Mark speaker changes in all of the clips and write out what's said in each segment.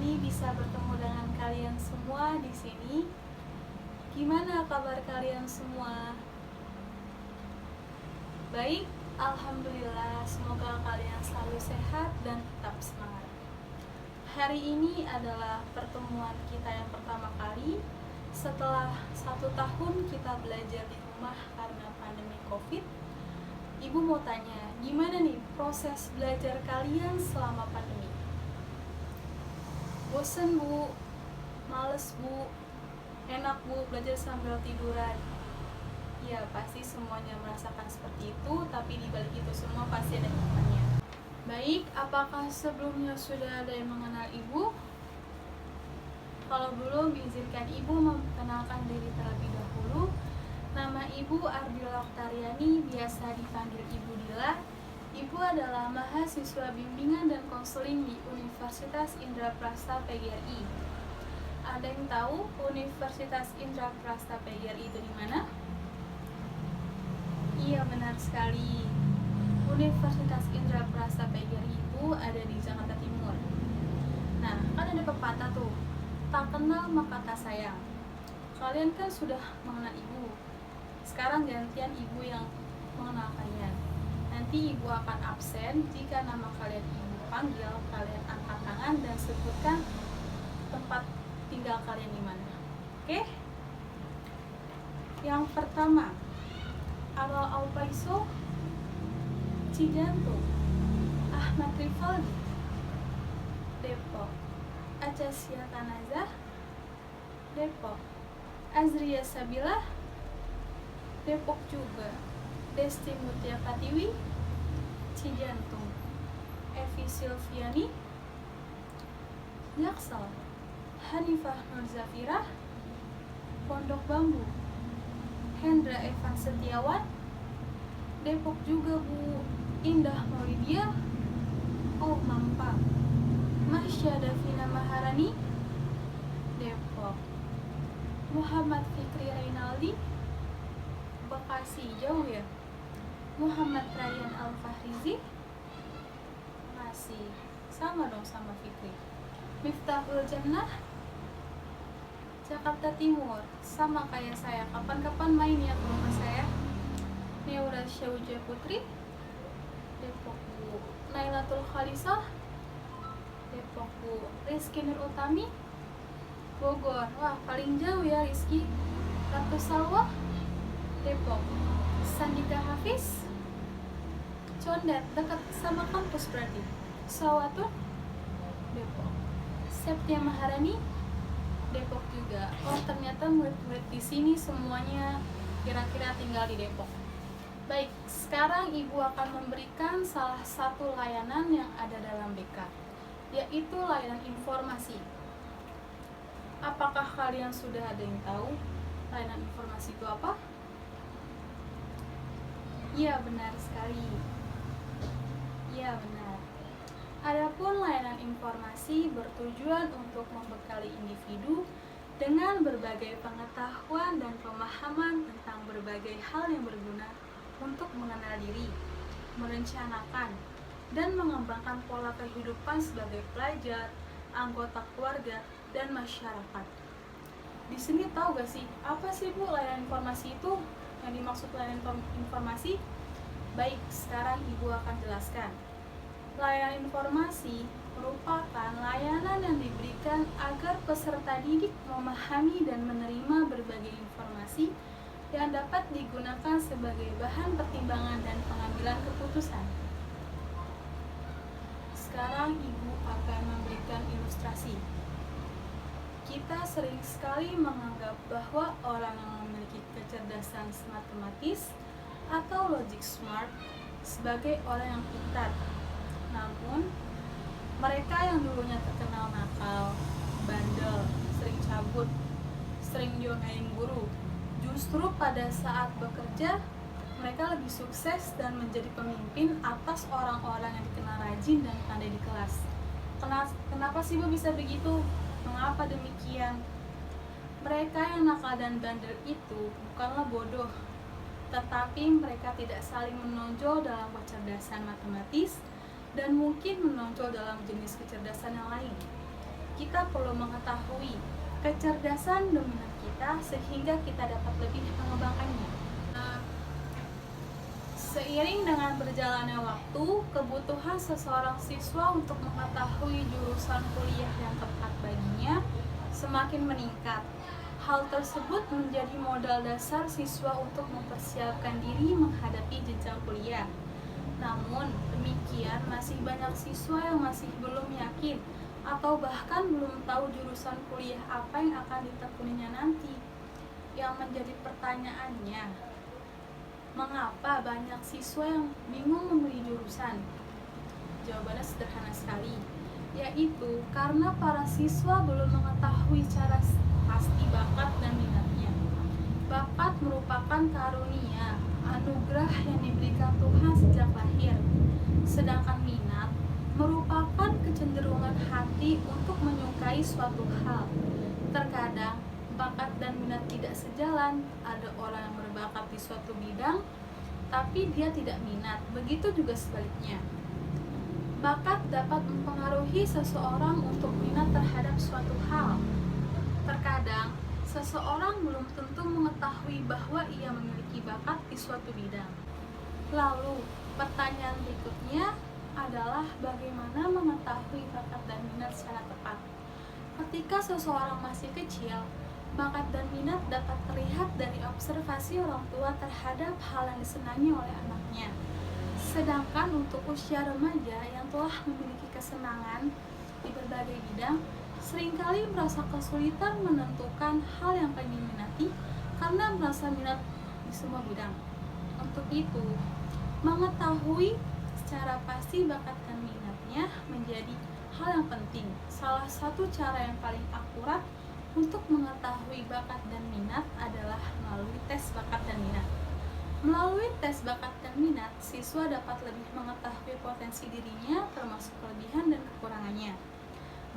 Speaker 1: sekali bisa bertemu dengan kalian semua di sini. Gimana kabar kalian semua? Baik, alhamdulillah. Semoga kalian selalu sehat dan tetap semangat. Hari ini adalah pertemuan kita yang pertama kali setelah 1 tahun kita belajar di rumah karena pandemi COVID. Ibu mau tanya, gimana nih proses belajar kalian selama pandemi? Bosen bu, males bu, enak bu belajar sambil tiduran? Ya pasti semuanya merasakan seperti itu, tapi dibalik itu semua pasti ada hikmahnya. Baik, apakah sebelumnya sudah ada yang mengenal ibu? Kalau belum, izinkan ibu memperkenalkan diri terlebih dahulu. Nama ibu Ardila Oktariani, biasa dipanggil Ibu Dila. Ibu adalah mahasiswa bimbingan dan konseling di Universitas Indraprasta PGRI. Ada yang tahu Universitas Indraprasta PGRI itu di mana? Iya, benar sekali. Universitas Indraprasta PGRI itu ada di Jakarta Timur. Nah, kan ada pepatah tuh, tak kenal maka tak sayang. Kalian kan sudah mengenal ibu. Sekarang gantian ibu yang mengenal kalian. Nanti ibu akan absen. Jika nama kalian ibu panggil, kalian angkat tangan dan sebutkan tempat tinggal kalian di mana. Oke? Yang pertama, Awal Aupaiso, Cijantung. Ahmad Rivaldi, Depok. Acasia Tanazah, Depok. Azria Sabila, Depok juga. Desti Mutia Pratiwi, Cijantung. Evi Silviani, Jaksel. Hanifah Nur Zafira, Pondok Bambu. Hendra Evan Setiawan, Depok juga bu. Indah Maulidia, Oh Mampang. Masya Davina Maharani, Depok. Muhammad Fikri Reynaldi, Bekasi, jauh ya. Muhammad Ryan Al-Fahrizi, masih sama dong sama Fikri. Miftahul Jannah, Jakarta Timur, sama kayak saya. Kapan-kapan main ya ke rumah saya. Neura Syauja Putri, Depok bu. Nailatul Khalisah, Depok bu. Rizky Nur Utami, Bogor. Wah, paling jauh ya Rizky. Ratu Salwa, Depok. Sandika Hafiz, Condet, dekat sama kampus berarti. Sawatun, Depok. Septia Maharani, Depok juga. Oh, ternyata murid-murid di sini semuanya kira-kira tinggal di Depok. Baik, sekarang ibu akan memberikan salah satu layanan yang ada dalam BK, yaitu layanan informasi. Apakah kalian sudah ada yang tahu layanan informasi itu apa? Iya, benar sekali. Iya, benar. Adapun layanan informasi bertujuan untuk membekali individu dengan berbagai pengetahuan dan pemahaman tentang berbagai hal yang berguna untuk mengenal diri, merencanakan, dan mengembangkan pola kehidupan sebagai pelajar, anggota keluarga, dan masyarakat. Di sini tahu gak sih, apa sih Bu layanan informasi itu? Yang dimaksud layanan informasi? Baik, sekarang Ibu akan jelaskan. Layanan informasi merupakan layanan yang diberikan agar peserta didik memahami dan menerima berbagai informasi yang dapat digunakan sebagai bahan pertimbangan dan pengambilan keputusan. Sekarang Ibu akan memberikan ilustrasi. Kita sering sekali menganggap bahwa orang yang memiliki kecerdasan matematis atau logic smart sebagai orang yang pintar. Namun, mereka yang dulunya terkenal nakal, bandel, sering cabut, sering diomelin guru, justru pada saat bekerja, mereka lebih sukses dan menjadi pemimpin atas orang-orang yang dikenal rajin dan pandai di kelas. Kenapa sih Bu bisa begitu? Mengapa demikian? Mereka yang nakal dan bandel itu bukanlah bodoh, tetapi mereka tidak saling menonjol dalam kecerdasan matematis dan mungkin menonjol dalam jenis kecerdasan yang lain. kita perlu mengetahui kecerdasan dominan kita sehingga kita dapat lebih mengembangkannya. Seiring dengan berjalannya waktu, kebutuhan seseorang siswa untuk mengetahui jurusan kuliah yang tepat baginya semakin meningkat. Hal tersebut menjadi modal dasar siswa untuk mempersiapkan diri menghadapi jenjang kuliah. Namun, demikian masih banyak siswa yang masih belum yakin atau bahkan belum tahu jurusan kuliah apa yang akan ditekuninya nanti. Yang menjadi pertanyaannya, mengapa banyak siswa yang bingung memilih jurusan? Jawabannya sederhana sekali, yaitu karena para siswa belum mengetahui cara pasti bakat dan minatnya. Bakat merupakan karunia, anugerah yang diberikan Tuhan sejak lahir. Sedangkan minat merupakan kecenderungan hati untuk menyukai suatu hal. Terkadang bakat dan minat tidak sejalan. Ada orang yang berbakat di suatu bidang tapi dia tidak minat, begitu juga sebaliknya. Bakat dapat mempengaruhi seseorang untuk minat terhadap suatu hal. Terkadang seseorang belum tentu mengetahui bahwa ia memiliki bakat di suatu bidang. Lalu pertanyaan berikutnya adalah bagaimana mengetahui bakat dan minat secara tepat. Ketika seseorang masih kecil, bakat dan minat dapat terlihat dari observasi orang tua terhadap hal yang disenangi oleh anaknya. Sedangkan untuk usia remaja yang telah memiliki kesenangan di berbagai bidang, seringkali merasa kesulitan menentukan hal yang paling diminati karena merasa minat di semua bidang. Untuk itu, mengetahui secara pasti bakat dan minatnya menjadi hal yang penting. Salah satu cara yang paling akurat untuk mengetahui bakat dan minat adalah melalui tes bakat dan minat. Melalui tes bakat dan minat, siswa dapat lebih mengetahui potensi dirinya termasuk kelebihan dan kekurangannya,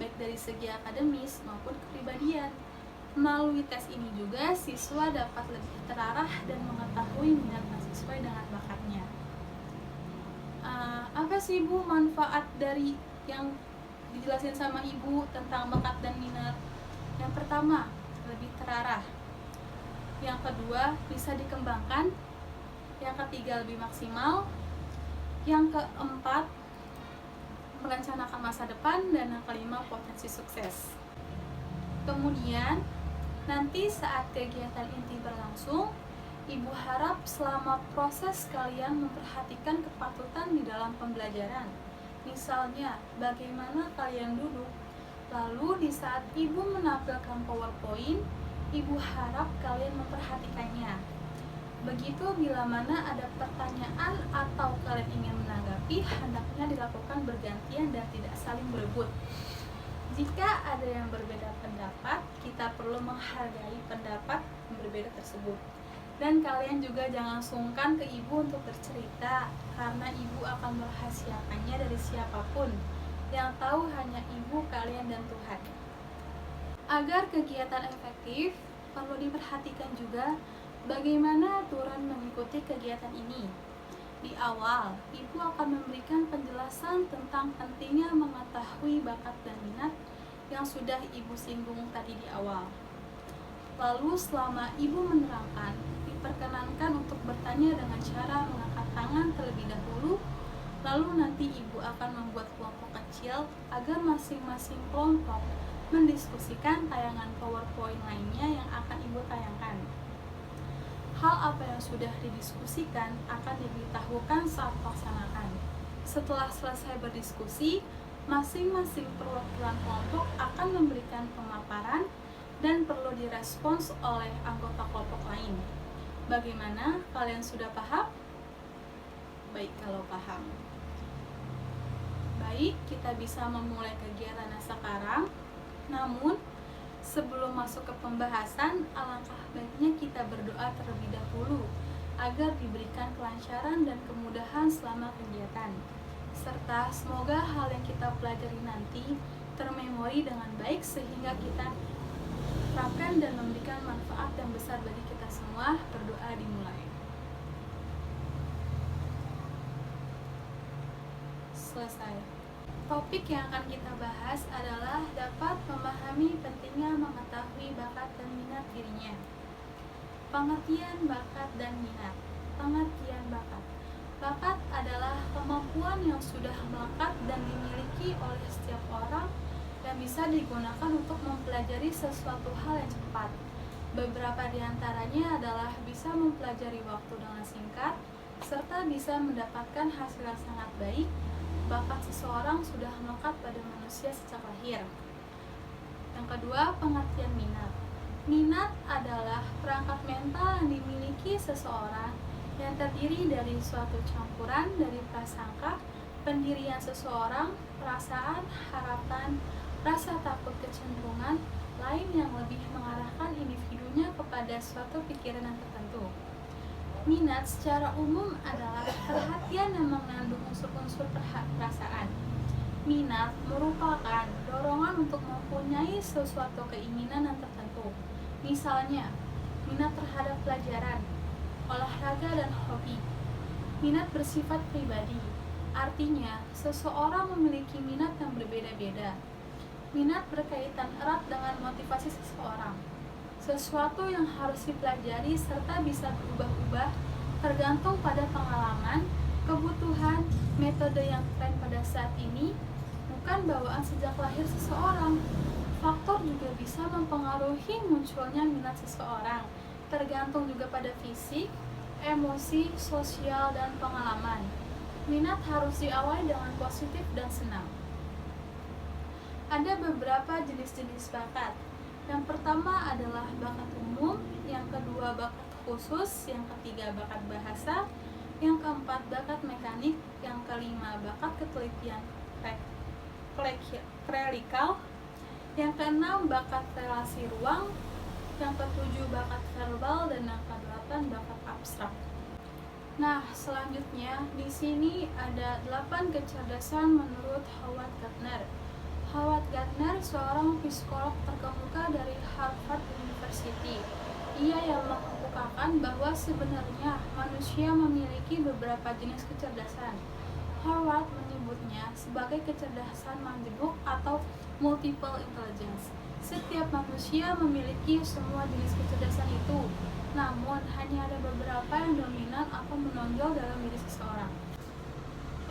Speaker 1: baik dari segi akademis maupun kepribadian. Melalui tes ini juga, siswa dapat lebih terarah dan mengetahui minat yang sesuai dengan bakatnya. Apa sih Bu manfaat dari yang dijelasin sama Ibu tentang bakat dan minat? Yang pertama, lebih terarah. Yang kedua, bisa dikembangkan. Yang ketiga, lebih maksimal. Yang keempat, merencanakan masa depan. Dan yang kelima, potensi sukses. Kemudian, nanti saat kegiatan inti berlangsung, Ibu harap selama proses kalian memperhatikan kepatutan di dalam pembelajaran. Misalnya, bagaimana kalian duduk. Lalu di saat Ibu menampilkan PowerPoint, Ibu harap kalian memperhatikannya. Begitu bila mana ada pertanyaan atau kalian ingin menanggapi, hendaknya dilakukan bergantian dan tidak saling berebut. Jika ada yang berbeda pendapat, kita perlu menghargai pendapat yang berbeda tersebut. Dan kalian juga jangan sungkan ke Ibu untuk bercerita, karena Ibu akan merahasiakannya dari siapapun. Yang tahu hanya Ibu, kalian, dan Tuhan. Agar kegiatan efektif, perlu diperhatikan juga bagaimana aturan mengikuti kegiatan ini. Di awal, Ibu akan memberikan penjelasan tentang pentingnya mengetahui bakat dan minat yang sudah Ibu singgung tadi di awal. Lalu selama Ibu menerangkan, diperkenankan untuk bertanya dengan cara mengangkat tangan terlebih dahulu. Lalu nanti Ibu akan membuat kelompok kecil agar masing-masing kelompok mendiskusikan tayangan PowerPoint lainnya yang akan Ibu tayangkan. Hal apa yang sudah didiskusikan akan diberitahukan saat pelaksanaan. Setelah selesai berdiskusi, masing-masing perwakilan kelompok akan memberikan pemaparan dan perlu direspons oleh anggota kelompok lain. Bagaimana? Kalian sudah paham? Baik, kalau paham. Baik, kita bisa memulai kegiatannya sekarang. Namun, sebelum masuk ke pembahasan, alangkah baiknya kita berdoa terlebih dahulu agar diberikan kelancaran dan kemudahan selama kegiatan. Serta semoga hal yang kita pelajari nanti termemori dengan baik sehingga kita terapkan dan memberikan manfaat yang besar bagi kita semua. Berdoa dimulai. Selesai. Topik yang akan kita bahas adalah dapat memahami pentingnya mengetahui bakat dan minat dirinya. Pengertian bakat dan minat. Pengertian bakat. Bakat adalah kemampuan yang sudah melekat dan dimiliki oleh setiap orang yang bisa digunakan untuk mempelajari sesuatu hal yang cepat. Beberapa di antaranya adalah bisa mempelajari waktu dengan singkat, serta bisa mendapatkan hasil yang sangat baik. Bakat seseorang sudah melekat pada manusia sejak lahir. Yang kedua, pengertian minat. Minat adalah perangkat mental yang dimiliki seseorang yang terdiri dari suatu campuran dari prasangka, pendirian seseorang, perasaan, harapan, rasa takut, kecenderungan lain yang lebih mengarahkan individunya kepada suatu pikiran yang tertentu. Minat secara umum adalah perhatian yang mengandung unsur-unsur perasaan. Minat merupakan dorongan untuk mempunyai sesuatu keinginan yang tertentu. Misalnya, minat terhadap pelajaran, olahraga, dan hobi. Minat bersifat pribadi, artinya seseorang memiliki minat yang berbeda-beda. Minat berkaitan erat dengan motivasi seseorang, sesuatu yang harus dipelajari serta bisa berubah-ubah tergantung pada pengalaman, kebutuhan, metode yang tren pada saat ini, bukan bawaan sejak lahir seseorang. Faktor juga bisa mempengaruhi munculnya minat seseorang, tergantung juga pada fisik, emosi, sosial, dan pengalaman. Minat harus diawali dengan positif dan senang. Ada beberapa jenis-jenis bakat. Yang pertama adalah bakat umum, yang kedua bakat khusus, yang ketiga bakat bahasa, yang keempat bakat mekanik, yang kelima bakat ketelitian klelikal, yang keenam bakat relasi ruang, yang ketujuh bakat verbal, dan yang kedelapan bakat abstrak. Nah, selanjutnya di sini ada 8 kecerdasan menurut Howard Gardner. Howard Gardner seorang psikolog terkemuka dari Harvard University. Ia yang mengemukakan bahwa sebenarnya manusia memiliki beberapa jenis kecerdasan. Howard menyebutnya sebagai kecerdasan majemuk atau multiple intelligence. Setiap manusia memiliki semua jenis kecerdasan itu, namun hanya ada beberapa yang dominan atau menonjol dalam diri seseorang.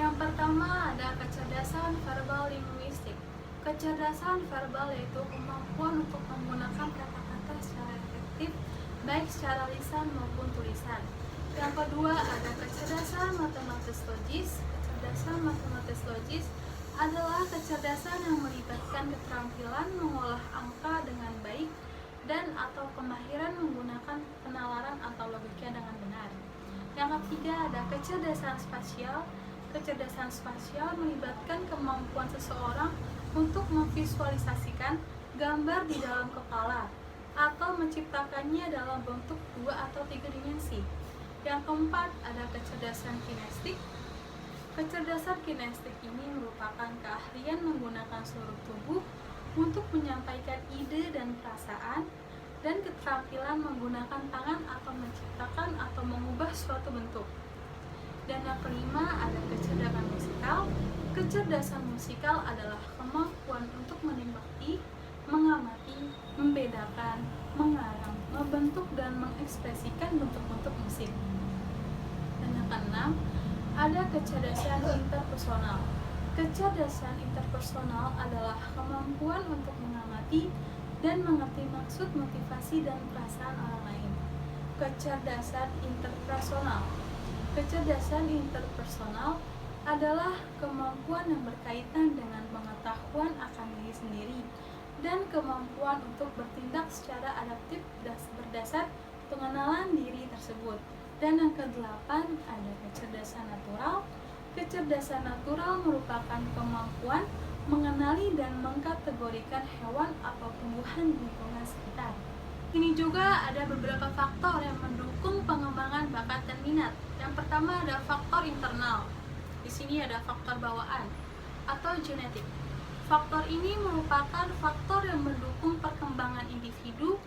Speaker 1: Yang pertama ada kecerdasan verbal linguistik. Kecerdasan verbal yaitu kemampuan untuk menggunakan kata-kata secara efektif, baik secara lisan maupun tulisan. Yang kedua ada kecerdasan matematis logis. Kecerdasan matematis logis adalah kecerdasan yang melibatkan keterampilan mengolah angka dengan baik dan atau kemahiran menggunakan penalaran atau logika dengan benar. Yang ketiga ada kecerdasan spasial. Kecerdasan spasial melibatkan kemampuan seseorang untuk memvisualisasikan gambar di dalam kepala atau menciptakannya dalam bentuk 2 atau 3 dimensi. Yang keempat ada kecerdasan kinestik. Kecerdasan kinestik ini merupakan keahlian menggunakan seluruh tubuh untuk menyampaikan ide dan perasaan, dan keterampilan menggunakan tangan atau menciptakan atau mengubah suatu bentuk. Dan yang kelima ada kecerdasan musikal. Kecerdasan musikal adalah kemampuan untuk menikmati, mengamati, membedakan, mengarang, membentuk, dan mengekspresikan bentuk-bentuk musik. Dan yang keenam ada kecerdasan interpersonal. Kecerdasan interpersonal adalah kemampuan untuk mengamati dan mengerti maksud, motivasi, dan perasaan orang lain. Kecerdasan interpersonal. Kecerdasan interpersonal adalah kemampuan yang berkaitan dengan pengetahuan akan diri sendiri dan kemampuan untuk bertindak secara adaptif berdasar pengenalan diri tersebut. Dan yang kedelapan ada kecerdasan natural. Kecerdasan natural merupakan kemampuan mengenali dan mengkategorikan hewan atau tumbuhan di lingkungan sekitar. Ini juga ada beberapa faktor yang mendukung pengembangan bakat dan minat. Yang pertama ada faktor internal. Di sini ada faktor bawaan atau genetik. Faktor ini merupakan faktor yang mendukung perkembangan individu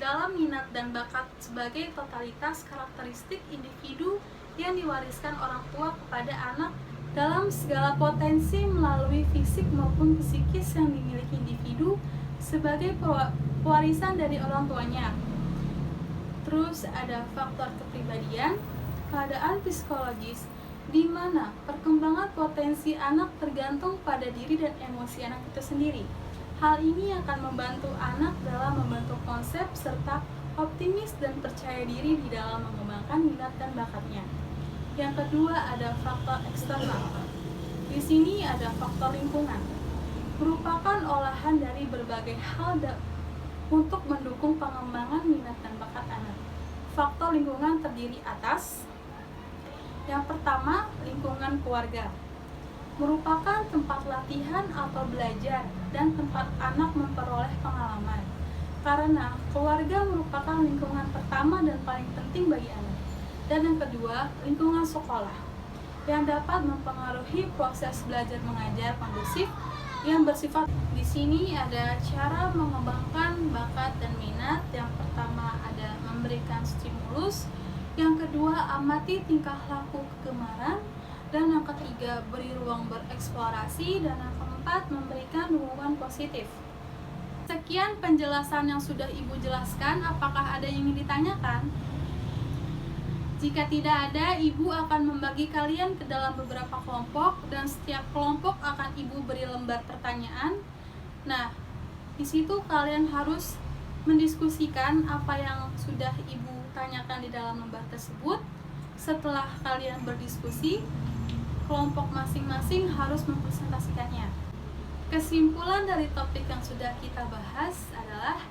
Speaker 1: dalam minat dan bakat sebagai totalitas karakteristik individu yang diwariskan orang tua kepada anak dalam segala potensi melalui fisik maupun psikis yang dimiliki individu sebagai pewarisan dari orang tuanya. Terus ada faktor kepribadian, keadaan psikologis, di mana perkembangan potensi anak tergantung pada diri dan emosi anak itu sendiri. Hal ini akan membantu anak dalam membentuk konsep serta optimis dan percaya diri di dalam mengembangkan minat dan bakatnya. Yang kedua ada faktor eksternal. Di sini ada faktor lingkungan, merupakan olahan dari berbagai hal untuk mendukung pengembangan minat dan bakat anak. Faktor lingkungan terdiri atas: yang pertama, lingkungan keluarga, merupakan tempat latihan atau belajar dan tempat anak memperoleh pengalaman. Karena keluarga merupakan lingkungan pertama dan paling penting bagi anak. Dan yang kedua, lingkungan sekolah, yang dapat mempengaruhi proses belajar mengajar kondusif yang bersifat. Di sini ada cara mengembangkan bakat dan minat. Yang pertama ada memberikan stimulus, yang kedua amati tingkah laku kegemaran, dan yang ketiga beri ruang bereksplorasi, dan yang keempat memberikan dukungan positif. Sekian penjelasan yang sudah Ibu jelaskan. Apakah ada yang ingin ditanyakan? Jika tidak ada, Ibu akan membagi kalian ke dalam beberapa kelompok dan setiap kelompok akan Ibu beri lembar pertanyaan. Nah, di situ kalian harus mendiskusikan apa yang sudah Ibu tanyakan di dalam lembar tersebut. Setelah kalian berdiskusi, kelompok masing-masing harus mempresentasikannya. Kesimpulan dari topik yang sudah kita bahas adalah,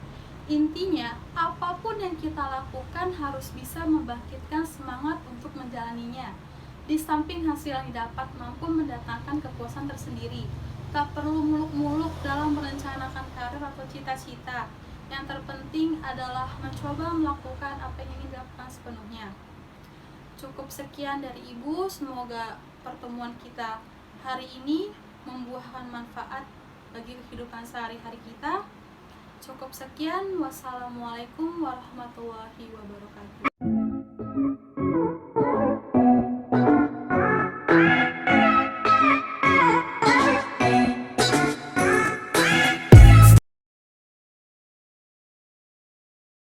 Speaker 1: intinya apapun yang kita lakukan harus bisa membangkitkan semangat untuk menjalaninya. Di samping hasil yang didapat mampu mendatangkan kepuasan tersendiri. Tak perlu muluk-muluk dalam merencanakan karir atau cita-cita. Yang terpenting adalah mencoba melakukan apa yang ingin dilakukan sepenuhnya. Cukup sekian dari Ibu. Semoga pertemuan kita hari ini membuahkan manfaat bagi kehidupan sehari-hari kita. Cukup sekian. Wassalamualaikum warahmatullahi wabarakatuh.